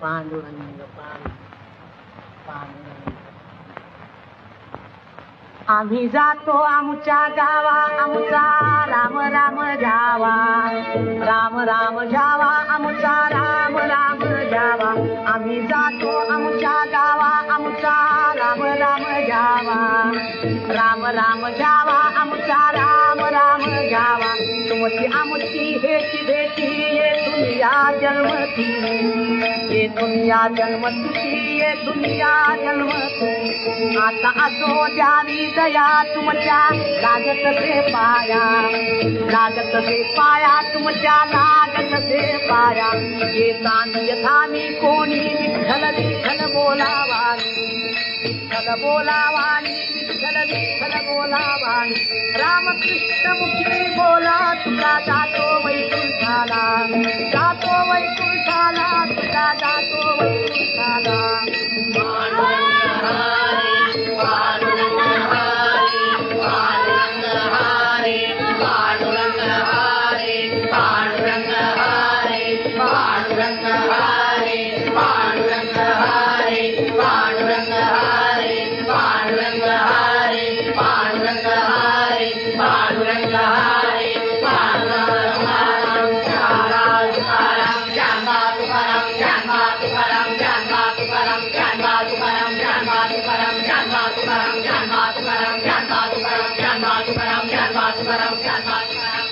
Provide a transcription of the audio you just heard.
पांडुरंग पांडुरंग आम्ही जातो आमच्या गावा आमचा राम राम जावा राम राम जावा आमचा राम राम जावा आम्ही जातो आमच्या गावा आमचा राम राम जावा राम राम जावा आमचा राम राम जावा तुमची आमची हेची भेटी ये दुनिया जन्मती ये दुनिया जन्मती ये दुनिया जन्मती आता असो द्यावी दया तुमच्या लागत से पाया तुमच्या लागत से पाया ये तान यथामी कोणी विठ्ठल विठ्ठल बोलावानी विठ्ठल बोलावानी विठ्ठल विठ्ठल बोलावानी रामकृष्ण मुखी बोला तुका जातो वैकुंठाला तुका जातो वैकुंठाला Janmatu Param